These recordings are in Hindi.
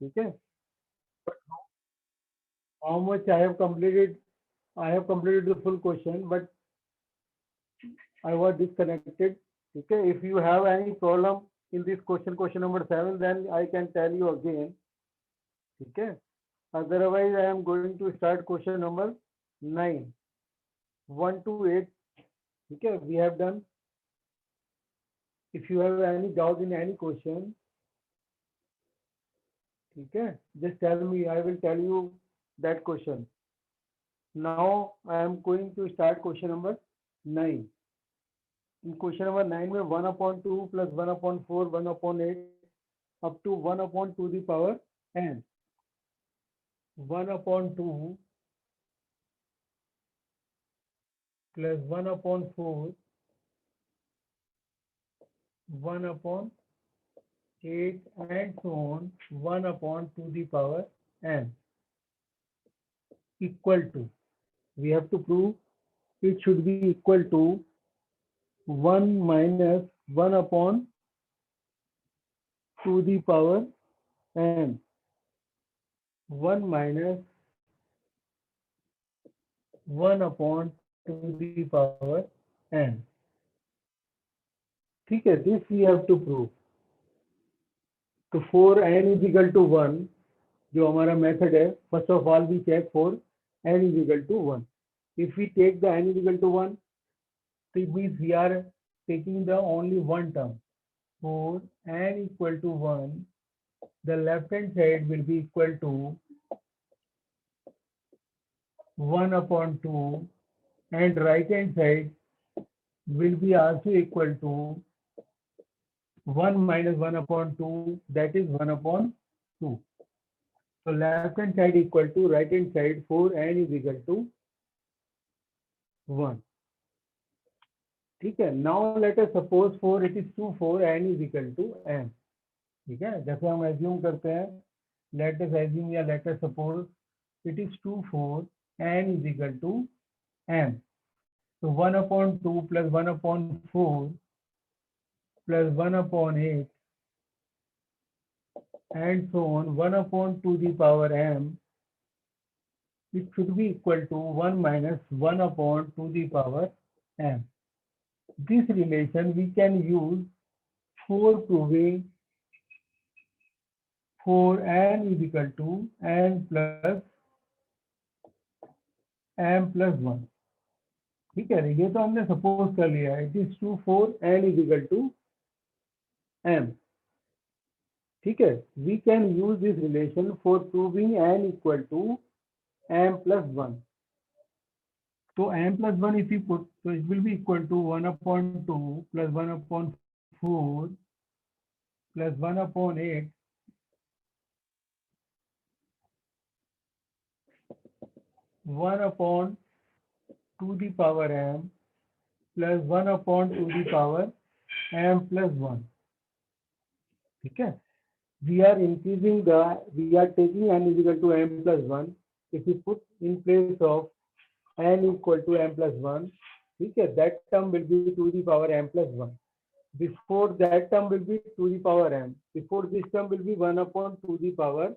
ठीक है. How much I have completed? I have completed the full question, but I was disconnected. Okay, if you have any problem in this question number 7, then I can tell you again. Okay, otherwise I am going to start question number 9, 1 to 8. Okay, we have done. If you have any doubt in any question, okay, just tell me. I will tell you that question. Now I am going to start question number 9. In question number 9 में 1/2 plus 1/4 1/8 up to 1/2 to the power n. 1/2 plus 1/4 1/8 and so on 1/2 the power n equal to, we have to prove it should be equal to 1 minus 1/2 the power n. 1 minus 1/2 the power n. ठीक है, this we have to prove. तो for n is equal to 1, जो हमारा मेथड है, first of all we check for n is equal to 1. If we take the n is equal to 1, it means we are taking the only one term. For n equal to 1, the left hand side will be equal to 1/2 and right hand side will be also equal to 1 minus 1/2, that is 1/2. So left hand side equal to right hand side for n is equal to 1. ठीक है. Now let us suppose for it is true for n is equal to m. ठीक है, जैसे हम assume करते हैं, let us assume या let us suppose it is true for n is equal to m. So 1/2 plus 1/4 plus 1/8 and so on 1/2 the power m, it should be equal to 1 minus 1/2 the power m. This relation we can use for proving for n is equal to n plus m+1. ठीक है, ये तो हमने सपोज कर लिया है. It is true for n is equal to m. ठीक है, we can use this relation for proving n equal to m+1. तो m+1 इफ यू पुट, तो it will be equal to 1/2 plus 1/4 plus 1/8 1/2 the power m plus 1/2 the power m+1. ठीक है, we are increasing the, we are taking n is equal to m+1. If you put in place of n equal to m+1, ठीक है, that term will be to the power m+1. Before that term will be to the power m. Before this term will be 1/2 the power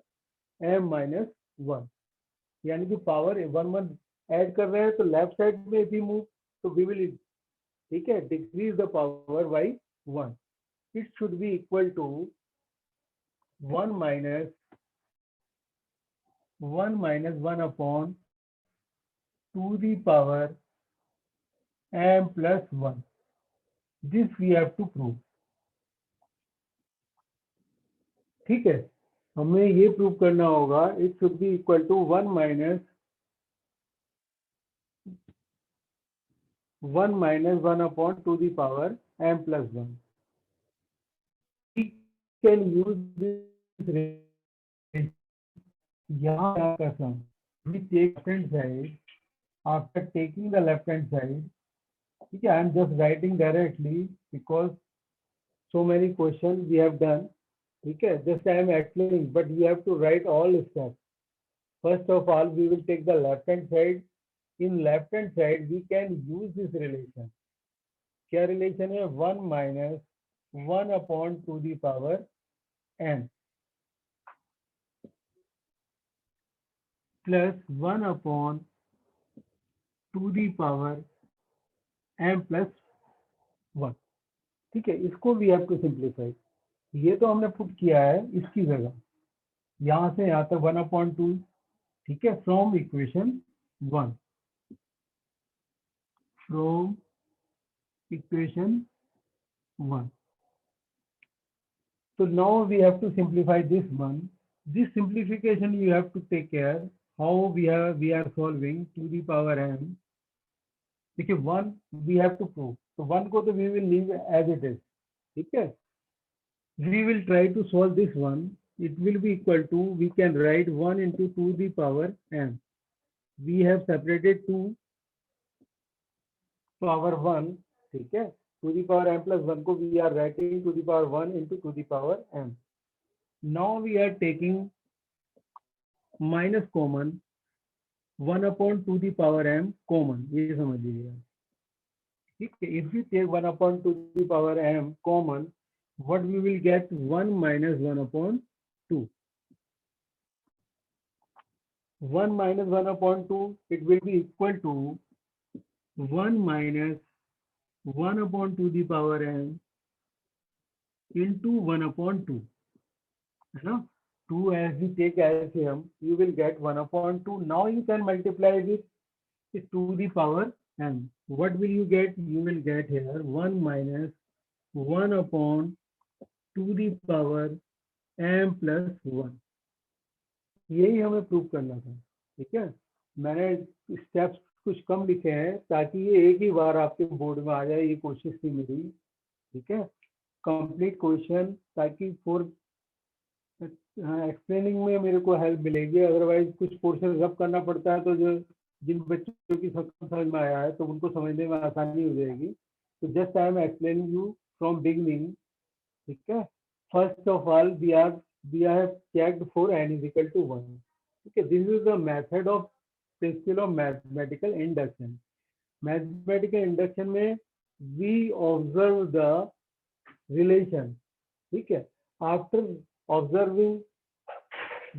m-1. यानी कि पावर 1 ऐड कर रहे हैं, तो लेफ्ट साइड में भी मूव, तो वी विल, ठीक है, decrease the power by 1. It should be equal to 1 minus 1/2 the power m+1. This we have to prove. ठीक है, हमें ये प्रूव करना होगा. It should be equal to 1 minus 1/2 the power m+1. We can use this relation. यहाँ का sum, we take left hand side. After taking the left hand side, okay, I am just writing directly because so many questions we have done. Okay, just I am explaining, but you have to write all steps. First of all, we will take the left hand side. In left hand side, we can use this relation. क्या relation है? 1 minus 1/2 the power n. Plus 1/2 m plus 1। ठीक है, इसको वी हैव टू सिंप्लीफाई। ये तो हमने पुट किया है इसकी जगह, यहाँ से यहाँ तक 1/2। ठीक है, from equation 1, from equation 1। So now we have to simplify this one. This simplification you have to take care how we are solving to the power m। देखिए 1 we have to prove, तो 1 को तो we will leave as it is। ठीक है, we will try to solve this one। It will be equal to, we can write 1 into 2 the power m। We have separated 2 power 1। ठीक है, 2 the power m plus 1 को we are writing to the power 1 into 2 the power m। Now we are taking minus common, 1/2 the power m common, ये समझ लीजिएगा। ठीक है, if you take 1/2 the power m common, what we will get 1 minus 1/2। 1 minus 1/2, it will be equal to 1 minus 1/2 the power m into 1/2, है ना। 2 as we take LCM, you will get 1/2। Now you can multiply with 2 the power m। What will you get? You will get here 1 minus 1/2 the power m plus 1। यही हमें प्रूव करना था। ठीक है, मैंने स्टेप्स कुछ कम लिखे हैं ताकि ये एक ही बार आपके बोर्ड में आ जाए, ये कोशिश थी मेरी। ठीक है, कंप्लीट क्वेश्चन, ताकि फॉर एक्सप्लेनिंग में मेरे को हेल्प मिलेगी। अदरवाइज कुछ पोर्शन रब करना पड़ता है, तो जो जिन बच्चों की समझ में आया है तो उनको समझने में आसानी हो जाएगी। तो just I am explaining you from beginning. ठीक है, first of all we have checked for n is equal to 1। ठीक है, this is the method of principle of mathematical induction. Mathematical induction में वी ऑब्जर्व द रिलेशन। ठीक है, after observing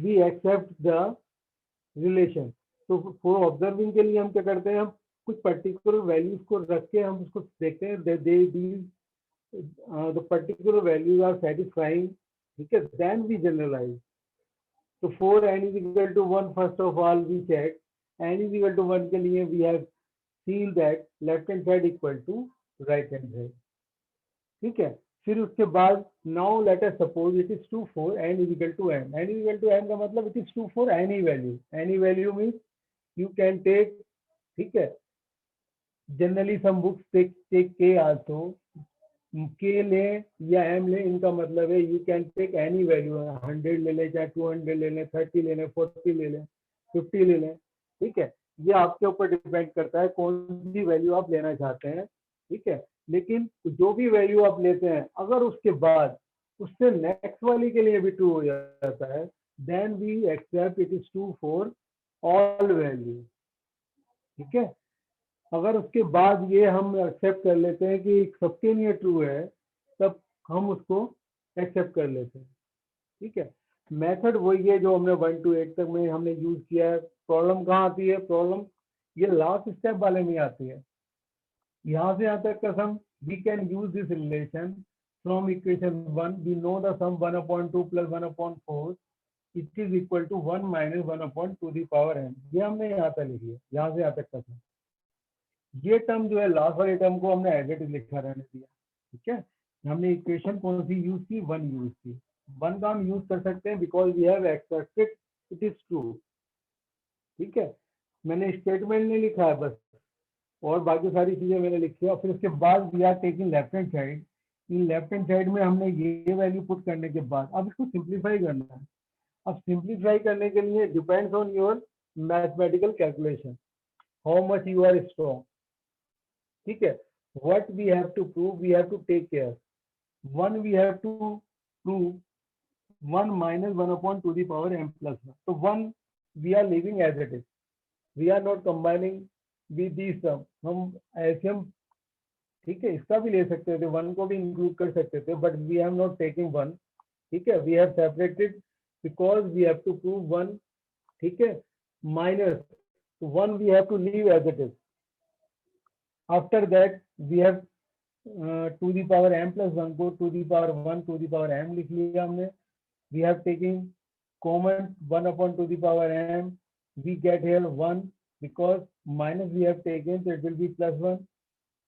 we accept the relation. तो फॉर ऑब्जर्विंग के लिए हम क्या करते हैं, हम कुछ पर्टिकुलर वैल्यूज को रख के हम उसको देखते हैं, the particular values are satisfying। ठीक है, then we generalize। तो for n is equal to 1, first of all we check n is equal to 1 के लिए we have seen that left hand side equal to right hand side। ठीक है, फिर उसके बाद now let us suppose it is true for n is equal to m। n is equal to m का मतलब it is true for any value। any value means you can take। ठीक है, generally some books take k also। के ले या एम ले, इनका मतलब है you can take any value, 100 ले लें, चाहे 200 ले लें, 30 ले लें, 40 ले लें, 50 ले लें। ठीक है, ये आपके ऊपर डिपेंड करता है कौन सी वैल्यू आप लेना चाहते हैं। ठीक है, लेकिन जो भी वैल्यू आप लेते हैं अगर उसके बाद उससे नेक्स्ट वाली के लिए भी ट्रू हो जाता है, then we accept it is true for all value. ठीक है, अगर उसके बाद ये हम एक्सेप्ट कर लेते हैं कि सबके लिए ट्रू है, तब हम उसको एक्सेप्ट कर लेते हैं। ठीक है, मेथड वही है जो हमने 1 to 8 तक में हमने यूज किया है। प्रॉब्लम कहाँ आती है? प्रॉब्लम ये लास्ट स्टेप वाले में आती है। यहाँ से यहाँ तक का sum we can use this relation from equation 1। We know the sum 1/2 plus 1/4 it is equal to 1 minus 1/2 the power n। ये हमने यहाँ तक लिखी है, यहाँ से यहाँ तक का सम। ये टर्म जो है लास्ट वाले टर्म को हमने एज इट इज लिखा रहने दिया। ठीक है, हमने इक्वेशन कौन सी यूज की? 1 यूज की। 1 का हम यूज कर सकते हैं because we have accepted it is true. ठीक है, मैंने स्टेटमेंट नहीं लिखा है बस, और बाकी सारी चीजें मैंने लिखी है। और फिर उसके बाद we are taking left hand side. इन लेफ्ट हैंड साइड में हमने ये वैल्यू पुट करने के बाद अब इसको सिंप्लीफाई करना है। अब सिंप्लीफाई करने के लिए depends on your mathematical calculation, how much you are strong. ठीक है, what we have to prove, we have to take care। 1 we have to prove 1 minus 1/2 the power m plus 1। तो 1 we are leaving as it is, we are not combining with these term। हम LCM ठीक है इसका भी ले सकते थे, 1 को भी इंक्लूड कर सकते थे, but we have not taking 1। ठीक है, we have separated because we have to prove 1। ठीक है, minus 1 we have to leave as it is. After that we have to the power m plus 1 को to the power 1 to the power m लिख लिया हमने. We have taken common 1 upon to the power m. We get here 1 because minus we have taken, so it will be plus 1.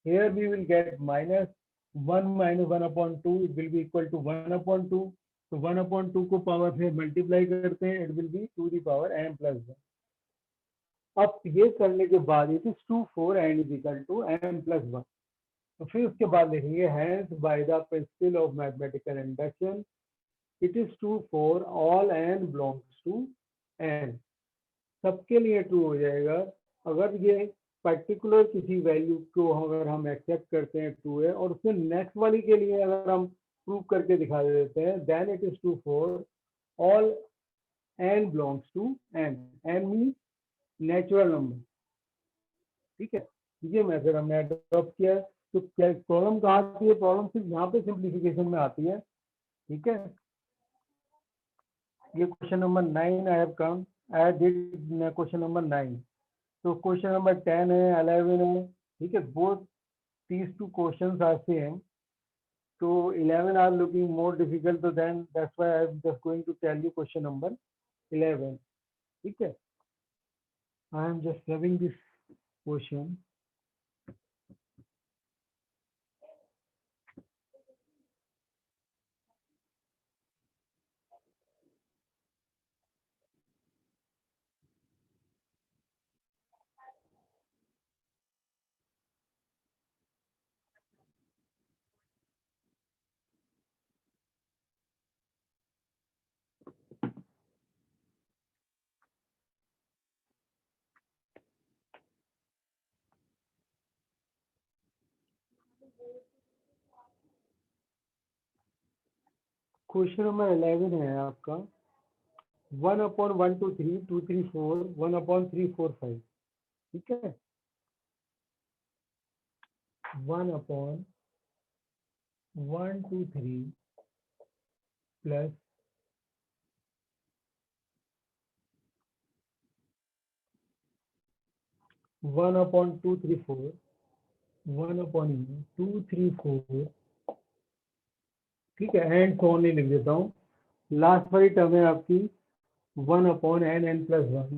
Here we will get minus 1 minus 1 upon 2, it will be equal to 1 upon 2. तो 1 upon 2 को पावर से मल्टीप्लाई करते हैं, it will be to the power m plus 1. अब ये करने के बाद it is 2 4 n is equal to m plus 1. तो फिर उसके बाद लिखेंगे hence by the principle of mathematical induction it is true for all n belongs to n. सबके लिए ट्रू हो जाएगा. अगर ये पर्टिकुलर किसी वैल्यू को अगर हम एक्सेप्ट करते हैं ट्रू है और उसमें नेक्स्ट वाली के लिए अगर हम प्रूव करके दिखा देते हैं then it is true for all n belongs to n. n mean natural number. ठीक है, ये मेथड हमने अडॉप्ट किया. तो क्या प्रॉब्लम कहाँ आती है? प्रॉब्लम सिर्फ यहाँ पे सिंप्लीफिकेशन में आती है. ठीक है, ये question number 9 I have come. I did question number 9. तो क्वेश्चन नंबर 10 है, 11 है. ठीक है, both these two questions are same. So 11 are looking more difficult, so then that's why I'm just going to tell you question number 11. ठीक है, I am just having this question. Question number 11 है आपका 1 upon 1 2 3 2 3 4 1 upon 3 4 5. ठीक है, 1 upon 1 2 3 plus 1 upon 2 3 4 1 upon 2 3 4. ठीक है, एंड सो ऑन लिख देता हूँ. लास्ट वाली टर्म है आपकी 1 upon n plus 1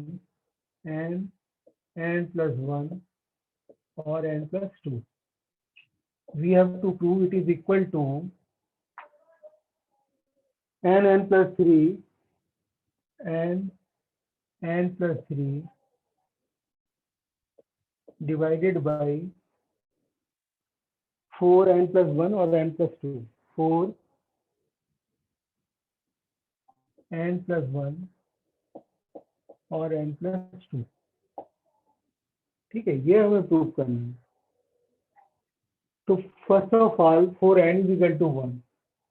n plus 1 और n plus 2. We have to prove it is equal to n plus 3 n plus 3 divided by 4n plus 1 और n plus 2. 4 n plus 1 और n plus 2. ठीक है, ये हमें प्रूव करना है. तो first of all 4n is equal to 1.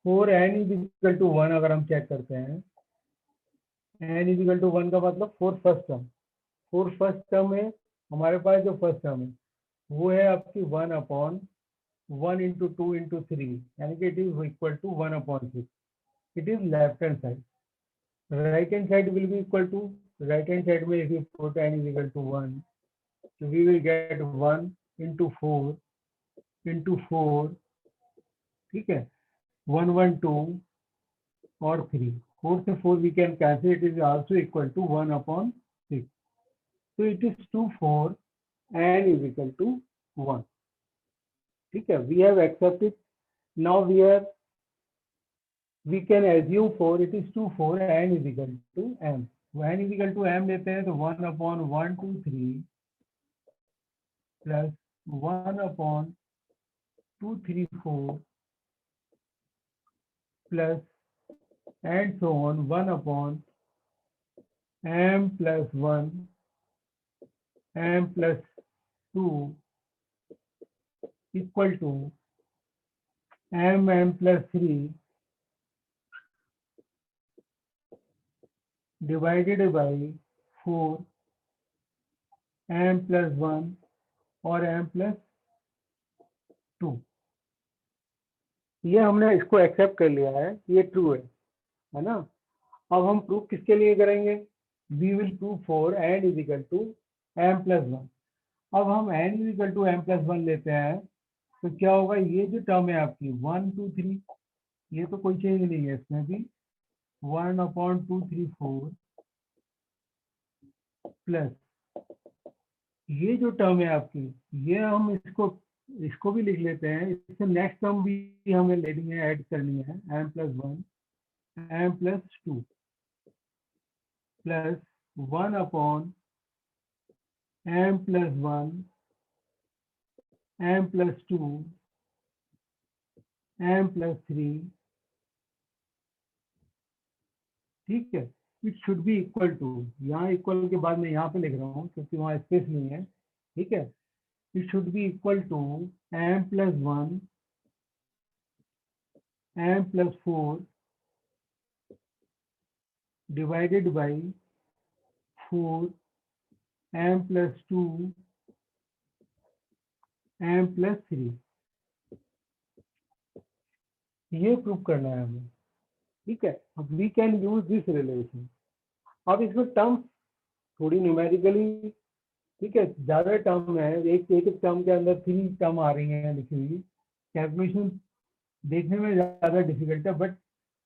4n is equal to 1 अगर हम चेक करते हैं, n is equal to 1 का मतलब 4 फर्स्ट टर्म. 4 फर्स्ट टर्म है हमारे पास. जो फर्स्ट टर्म है वो है आपकी 1 upon 1 into 2 into 3, यानी कि it is equal to 1 upon 6. It is left hand side. Right hand side will be equal to, right hand side में if you put n is equal to 1, so we will get 1 into 4 into 4. ठीक है, 1 1 2 और 3. 4 से 4 we can cancel. It is also equal to 1 upon 6. So it is 2 4 n is equal to 1. ठीक है, we have accepted. Now we can assume for it is 2 4 n is equal to m. n is equal to m लेते हैं तो 1 upon 1 2 3 plus 1 upon 2 3 4 plus and so on 1 upon m plus 1 m plus 2 equal to m plus 3 divided by 4 m plus 1 और m plus 2. ये हमने इसको एक्सेप्ट कर लिया है, ये ट्रू है ना. अब हम प्रूफ किसके लिए करेंगे? We will prove for n is equal to m plus one. अब हम n is equal to m plus one लेते हैं तो क्या होगा, ये जो टर्म है आपकी 1 2 3, ये तो कोई चेंज नहीं है इसमें भी, 1/2 3 4 प्लस ये जो टर्म है आपकी, ये हम इसको भी लिख लेते हैं। इससे नेक्स्ट टर्म भी हमें लेनी है, ऐड करनी है, m plus one m plus two plus 1/m plus one m plus two m plus three. ठीक है, it should be equal to, यहाँ इक्वल के बाद मैं यहाँ पे लिख रहा हूँ क्योंकि वहाँ स्पेस नहीं है। ठीक है, it should be equal to m plus one m plus four divided by 4m plus two m plus three. ये प्रूव करना है हमें। ठीक है, अब we can use this relation. अब इसमें टर्म्स थोड़ी न्यूमेरिकली, ठीक है, ज्यादा टर्म है, एक एक टर्म के अंदर 3 टर्म आ रही हैं लिखी हुई। कैलकुलेशन देखने में ज्यादा डिफिकल्ट है, but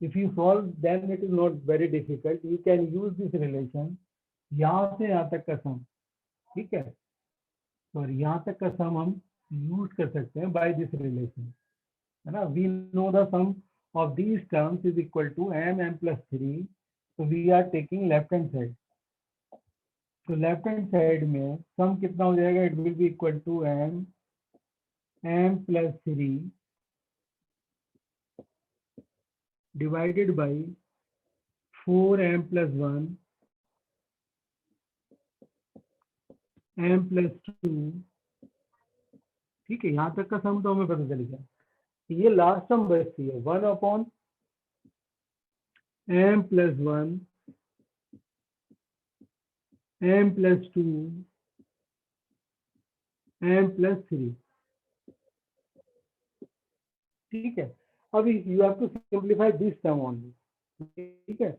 if you solve then it is not very difficult. You can use this relation, यहाँ से यहाँ तक का सम। ठीक है, और यहाँ तक का सम हम यूज कर सकते हैं बाय दिस रिलेशन, है ना। We know the sum of these terms is equal to m plus three. तो we are taking left hand side, तो लेफ्ट हैंड साइड में सम कितना हो जाएगा, it will be equal to m plus three divided by 4m plus one m plus two. ठीक है, यहाँ तक का सम तो हमें पता चल गया। ये लास्ट सम बचती है 1/m plus one m plus two m plus three. ठीक है, अब you have to simplify this term only. ठीक है,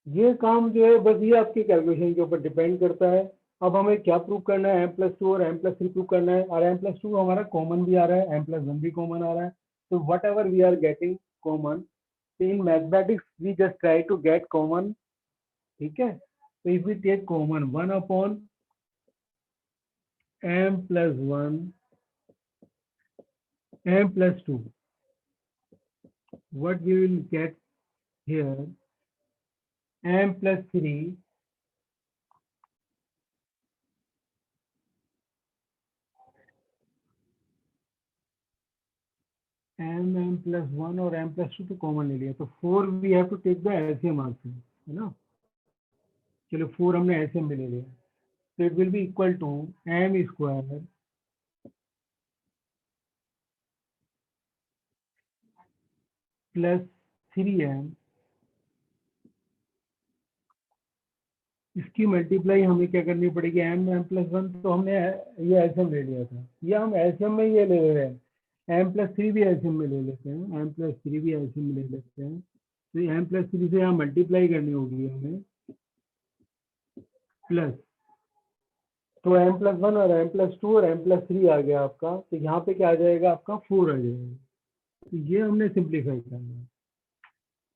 ये काम जो है बस ये आपके कैलकुलेशन के ऊपर डिपेंड करता है। अब हमें क्या प्रूव करना है, m प्लस टू और m प्लस थ्री प्रूव करना है, और m प्लस टू हमारा कॉमन भी आ रहा है, m प्लस वन भी कॉमन आ रहा है। तो whatever we are getting common in mathematics we just try to get common. ठीक है, तो if we take common 1/m plus one m plus two, what we will get here, m plus 3 m plus 1 और m plus 2 तो कॉमन ले लिया, तो 4 we have to take the LCM also, है ना। चलो 4 हमने एलसीएम में ले लिया, तो it will be equal to m square plus 3m। इसकी मल्टीप्लाई हमें क्या करनी पड़ेगी, m प्लस वन, तो हमने ये एलसीएम ले लिया था, ये हम एलसीएम में ये ले रहे हैं। m प्लस थ्री भी एलसीएम में ले लेते हैं, m प्लस थ्री भी एलसीएम में ले लेते हैं। तो m प्लस थ्री से यहाँ मल्टीप्लाई करनी होगी हमें, प्लस, तो m प्लस वन और m प्लस टू और m प्लस थ्री आ गया आपका, तो यहाँ पे क्या आ जाएगा आपका 4 आ जाएगा। तो ये हमने सिंप्लीफाई करना है।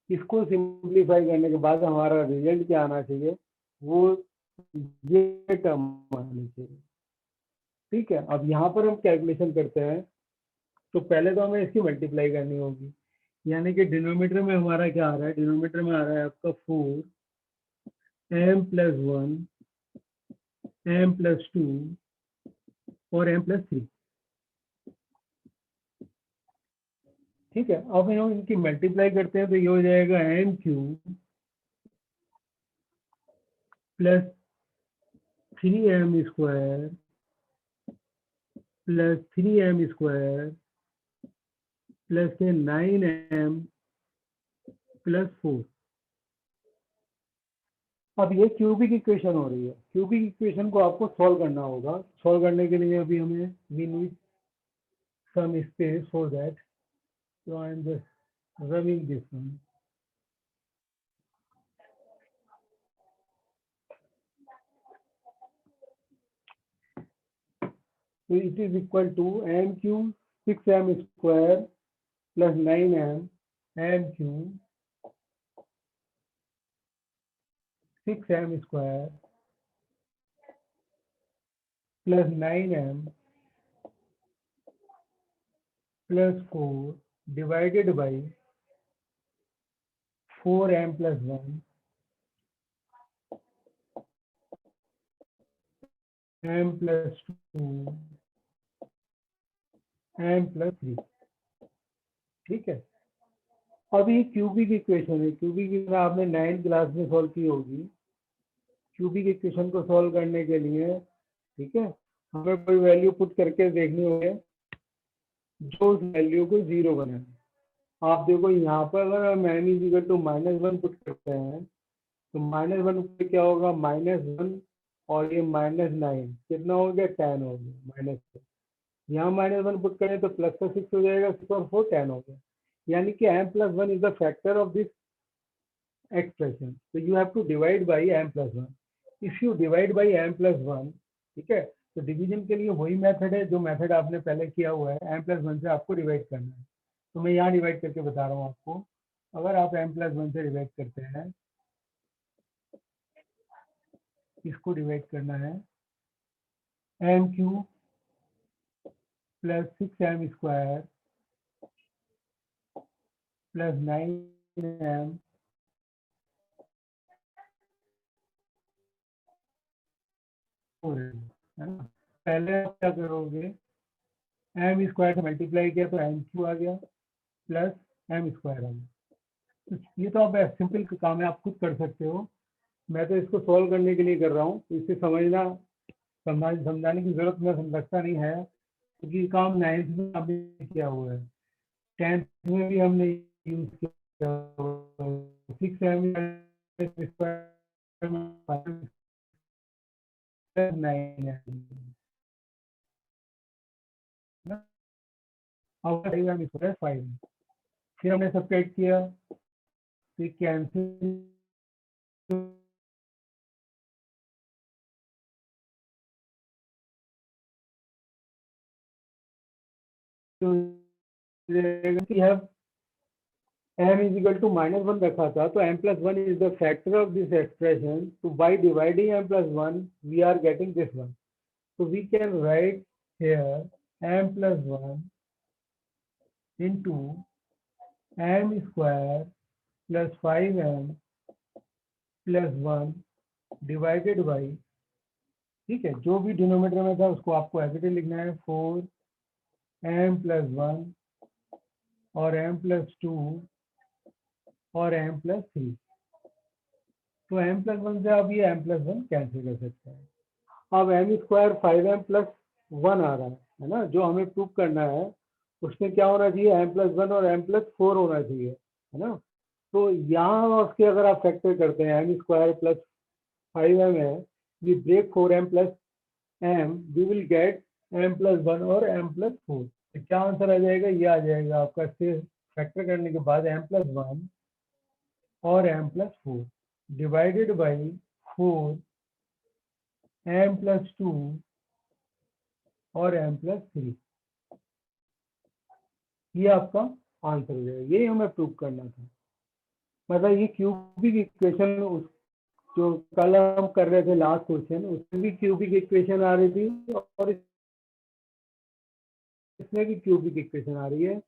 इसको सिंप्लीफाई करने के बाद हमारा रिजल्ट क्या आना चाहिए, वो ये टर्म आनी चाहिए। ठीक है, अब यहाँ पर हम कैलकुलेशन करते हैं, तो पहले तो हमें इसकी मल्टीप्लाई करनी होगी, यानी कि डिनोमीटर में हमारा क्या आ रहा है, डिनोमीटर में आ रहा है आपका 4m plus one m plus two और m प्लस थ्री। ठीक है, अब हम इनकी मल्टीप्लाई करते हैं, तो ये हो जाएगा m cube plus 3m square plus 3m square plus के 9m प्लस 4। अब ये क्यूबिक इक्वेशन हो रही है, क्यूबिक इक्वेशन को आपको सॉल्व करना होगा। सॉल्व करने के लिए अभी हमें we need some space for that, so I am just running this one। तो it is equal to m cube 6m square plus 9m m cube 6m square plus 9m plus 4 divided by 4m plus 1 m plus 2 m plus 3। ठीक है, अब ये क्यूबिक इक्वेशन है। क्यूबिक इक्वेशन आपने 9th क्लास में सॉल्व की होगी। क्यूबिक इक्वेशन को सॉल्व करने के लिए, ठीक है, हमें कोई वैल्यू पुट करके देखनी होगी जो उस वैल्यू को 0 बनाए। आप देखो यहाँ पर अगर हम m is equal to -1 put करते हैं तो -1 पे क्या होगा, -1 और ये -9 कितना हो गया, 10 हो गया -6। यहाँ -1 पुट करें तो प्लस का 6 हो जाएगा, 6 और 4 10 हो गया। यानी कि m plus 1 is the factor of this expression. तो you have to divide by m plus 1। If you divide by m plus 1, ठीक है, तो डिवीजन के लिए वही मेथड है जो मेथड आपने पहले किया हुआ है। m प्लस 1 से आपको डिवाइड करना है, तो मैं यहाँ डिवाइड करके बता रहा हूँ आपको। अगर आप m प्लस 1 से डिवाइड करते हैं, इसको डिवाइड करना है m Q plus 6m square plus 9m है ना। पहले आप क्या करोगे, m स्क्वायर से मल्टीप्लाई किया तो m क्यू आ गया प्लस m स्क्वायर आ गया। तो ये तो आप सिंपल काम है, आप खुद कर सकते हो। मैं तो इसको सॉल्व करने के लिए कर रहा हूँ, इसे समझाने की जरूरत में लगता नहीं है, क्योंकि काम 9th में आपने किया हुआ है, 10th में भी हमने यूज किया, 6m स्क्वायर 9 और 5m स्क्वायर 5। फिर हमने सब्ट्रैक्ट किया, फिर cancel m is equal to -1 रखा था, तो m plus 1 is the factor of this expression. So by dividing m plus 1, we are getting this one. So we can write here m plus 1 into m square plus 5m plus 1 divided by, ठीक है, जो भी डिनोमिनेटर में था उसको आपको एज इट इज लिखना है, 4m plus 1 और m plus 2 और m plus 3। तो m plus 1 से आप ये m plus 1 कैंसिल कर सकते हैं। अब m स्क्वायर 5m plus 1 आ रहा है ना, जो हमें प्रूव करना है उसमें क्या होना चाहिए, m plus 1 और m plus 4 होना चाहिए, है ना। तो यहाँ उसके अगर आप फैक्टर करते हैं, m स्क्वायर प्लस 5m है, we break 4m plus m, we will get m plus 1 और m plus 4। तो क्या आंसर आ जाएगा, ये आ जाएगा आपका, फिर फैक्टर करने के बाद m plus 1 और m plus 4 divided by 4 m plus 2 और m plus 3। ये आपका आंसर हो जाएगा। यही हमें प्रूव करना था। मतलब ये क्यूबिक इक्वेशन, जो कल हम कर रहे थे लास्ट क्वेश्चन, उसमें भी क्यूबिक इक्वेशन आ रही थी और इसमें भी क्यूबिक इक्वेशन आ रही है।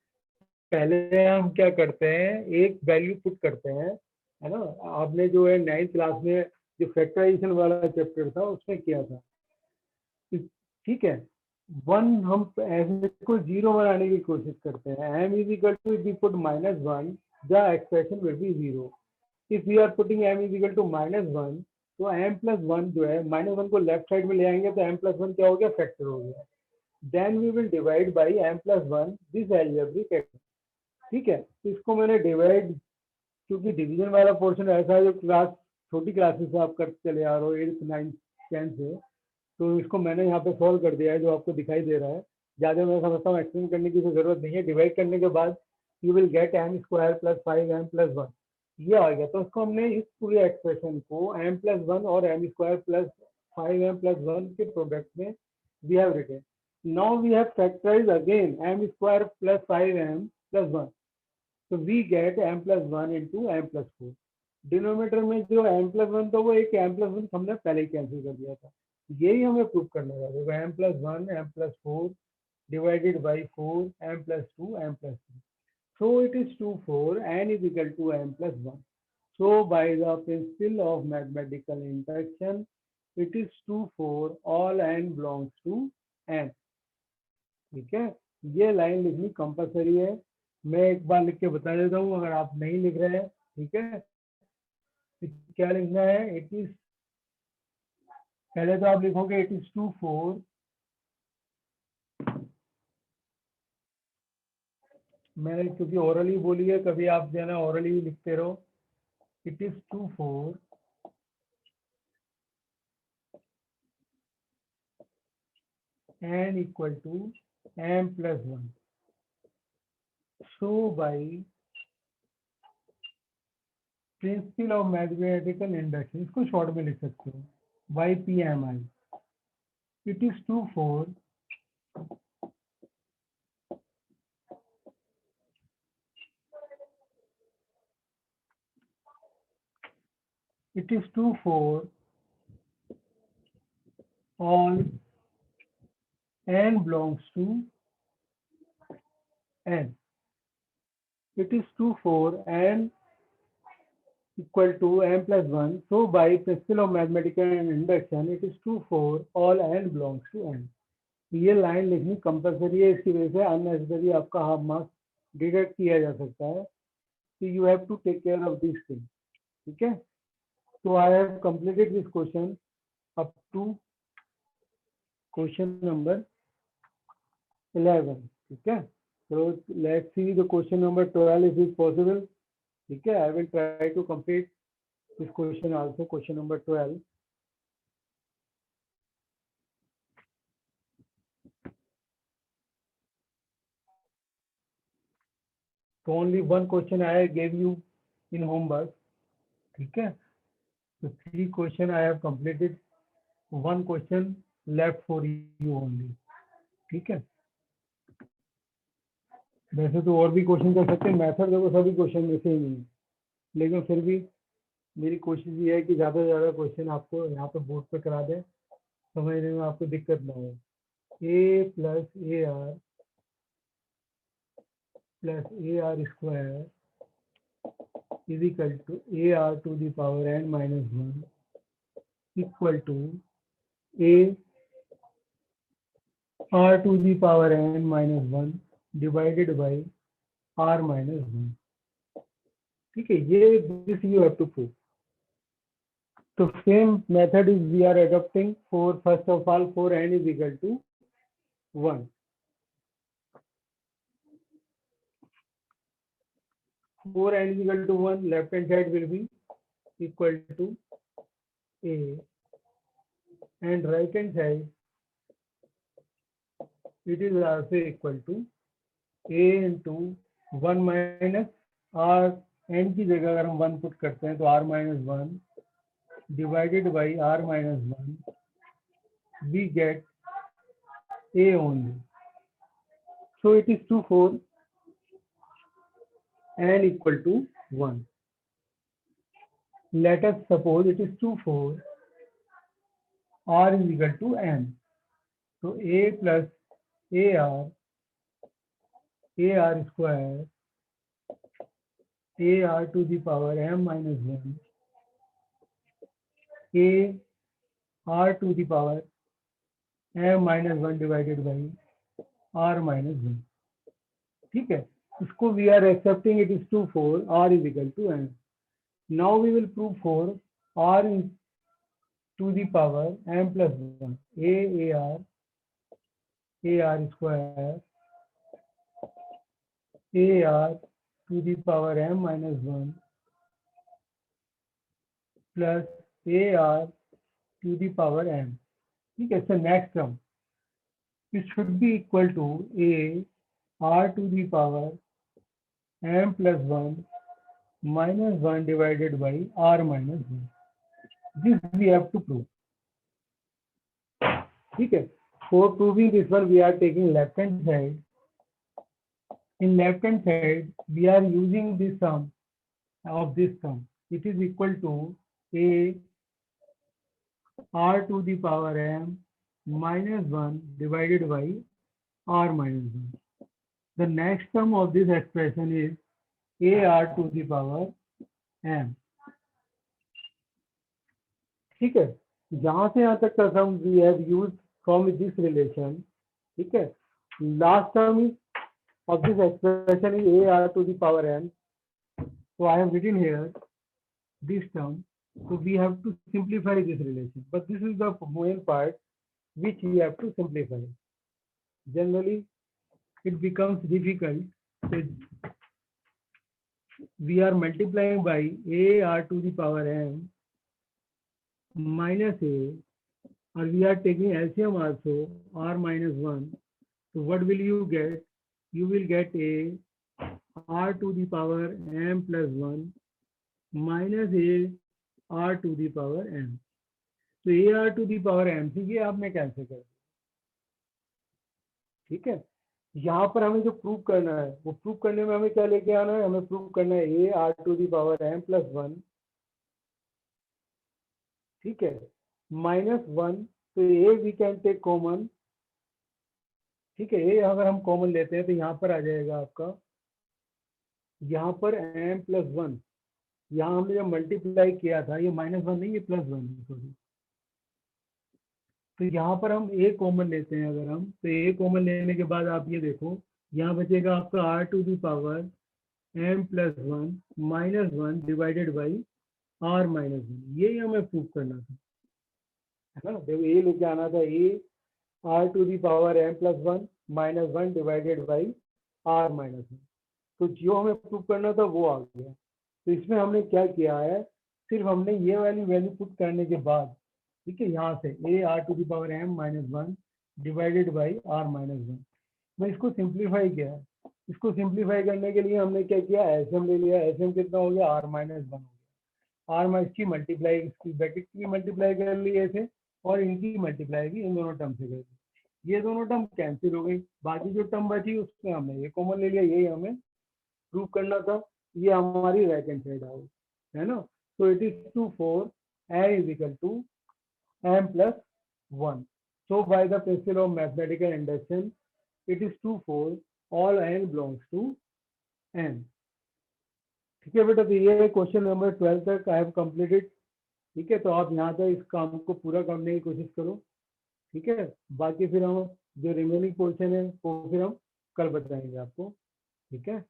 पहले हम क्या करते हैं, एक वैल्यू पुट करते हैं, है ना। आपने जो है 9th क्लास में जो फैक्टराइजेशन वाला चैप्टर था उसमें किया था, ठीक है। 1 हम ऐसे को 0 बनाने की कोशिश करते हैं। m is equal to, if we put -1 the expression will be 0। If we are putting m is equal to -1, तो m प्लस 1 जो है, -1 को लेफ्ट साइड में ले आएंगे तो m प्लस 1 क्या हो गया, फैक्टर हो गया। Then we will divide by m plus 1 this algebraic expression, ठीक है। तो इसको मैंने डिवाइड, क्योंकि डिवीजन वाला पोर्शन ऐसा है जो क्लास छोटी क्लासेस से आप करते चले आ रहे हो, 8th 9th 10th से, तो इसको मैंने यहाँ पे सॉल्व कर दिया है जो आपको दिखाई दे रहा है। ज़्यादा मैं समझता हूँ एक्सप्लेन करने की तो जरूरत नहीं है। डिवाइड करने के बाद you will get m square plus 5m plus 1, ये आ गया। तो इसको हमने इस पूरे एक्सप्रेशन को m प्लस 1 और m square plus 5m plus 1 के प्रोडक्ट में we have written. Now we have factorized again m square plus 5m plus 1. So we get m plus 1 into m plus 4. Denominator में जो m plus 1 था वो एक m plus 1 हमने पहले ही कैंसिल कर दिया था. यही हमें प्रूव करना था. देखो m plus 1 m plus 4 divided by 4 m plus 2 m plus 3. So it is 2 4 n is equal to m plus 1. So by the principle of mathematical induction, it is 2 4 all n belongs to n. ठीक है, ये लाइन लिखनी कंपलसरी है. मैं एक बार लिख के बता देता हूँ अगर आप नहीं लिख रहे हैं. ठीक है, क्या लिखना है? इट इज, पहले तो आप लिखोगे इट इज 2 4, मैंने क्योंकि ओरली बोली है, कभी आप जो है ना ओरली लिखते रहो. It is 2 4 n equal to m plus 1. So by principle of mathematical induction, इसको शॉर्ट में लिख सकते हो बाई पी एम आई. इट is 2 4 it is 2 4 all n belongs to n. It is 2 4 n equal to m plus 1. So by principle of mathematical induction, it is 2 4 all n belongs to n. ये लाइन लिखनी कंपलसरी है, इसकी वजह से अननेसेसरी आपका हाफ मार्क्स डिडक्ट किया जा सकता है. So you have to take care of these things. ठीक है, so I have completed this question up to question number 11. ठीक है, so let's see the question number 12 if it's possible. ठीक है, I will try to complete this question also, question number 12. So only one question I gave you in homework. ठीक है, so 3 question I have completed, 1 question left for you only. ठीक है, वैसे तो और भी क्वेश्चन कर सकते हैं, मेथड देखो सभी क्वेश्चन में सेम ही है, लेकिन फिर भी मेरी कोशिश ये है कि ज़्यादा से ज़्यादा क्वेश्चन आपको यहाँ पे बोर्ड पे करा दें, समझने में आपको दिक्कत ना हो. A plus a r square is equal to AR to the power n minus 1 equal to A R to the power n minus 1 divided by R minus 1. ठीक है, ये this you have to prove. So same method is we are adopting for first of all for n is equal to 1. For n is equal to 1, left hand side will be equal to A and right hand side it is also equal to A into 1 minus R. n की जगह अगर हम 1 पुट करते हैं तो R minus 1 divided by R minus 1, we get A only. So it is 2 4 n equal to 1. Let us suppose it is 2 4 R is equal to n. So A plus AR square AR to the power m minus 1 AR to the power m minus 1 divided by R minus 1. ठीक है, इसको we are accepting it is 2 4 R is equal to n. Now we will prove for R to the power m plus 1 AR square AR to the power m minus 1 plus AR to the power m. ठीक है, so next term it should be equal to A R to the power m plus 1 minus 1 divided by R minus 1. This we have to prove. ठीक है, For proving this one, we are taking left hand side. In left hand side, we are using the sum of this sum. It is equal to a r to the power m minus 1 divided by r minus 1. The next sum of this expression is a r to the power m. ठीक है, जहां से यहाँ तक का sum we have used from this relation. ठीक है, last term is of this expression is a r to the power n. So I have written here this term. So we have to simplify this relation. But this is the main part which we have to simplify. Generally, it becomes difficult. So we are multiplying by a r to the power n minus a, or we are taking LCM also r minus 1. So what will you get? You will get a r to the power m plus 1 minus a r to the power m. तो a r to the power m से ये आपने कैंसिल कर दिया. ठीक है, यहाँ पर हमें जो प्रूव करना है वो प्रूव करने में हमें क्या लेके आना है, हमें प्रूव करना है a r to the power m plus 1. ठीक है, minus 1. तो a we can take common. ठीक है, ये अगर हम कॉमन लेते हैं तो यहाँ पर आ जाएगा आपका, यहाँ पर m प्लस 1. यहाँ हमने जब मल्टीप्लाई किया था ये माइनस 1 नहीं, ये प्लस 1 है, सॉरी. तो यहाँ पर हम a कॉमन लेते हैं अगर हम, तो a कॉमन लेने के बाद आप ये देखो यहाँ बचेगा आपका r to the power m plus 1 minus 1 divided by r minus 1. यही हमें प्रूव करना था, है ना. देखो a लेके आना था, a r to the power m plus 1 minus 1 divided by r minus 1. तो जो हमें प्रूव करना था वो आ गया. तो इसमें हमने क्या किया है, सिर्फ हमने ये वाली वैल्यू पुट करने के बाद, ठीक है, यहाँ से a r to the power m minus 1 divided by r minus 1, मैं इसको सिंप्लीफाई किया है. इसको सिंप्लीफाई करने के लिए हमने क्या किया, एसएम ले लिया. एसएम कितना हो गया, r माइनस 1 हो गया. r माइनस की मल्टीप्लाई, इसकी ब्रैकेट की मल्टीप्लाई कर ली ऐसे, और इनकी मल्टीप्लाई भी इन दोनों टर्म से कर दी. ये दोनों टर्म कैंसिल हो गई. बाकी जो टर्म बची उसमें हमने ये कॉमन ले लिया. यही हमें प्रूव करना था. ये हमारी राइट हैंड साइड आ गई, है ना. So it is 2 4 n is equal to m plus 1. So by the principle of mathematical induction it is 2 4 all n belongs to n. ठीक है बेटा, तो ये क्वेश्चन नंबर 12 तक आई हैव कंप्लीटेड. ठीक है, तो आप यहाँ तक इस काम को पूरा करने की कोशिश करो. ठीक है, बाकी फिर हम जो रिमेनिंग पोर्शन है वो फिर हम कल बताएंगे आपको. ठीक है.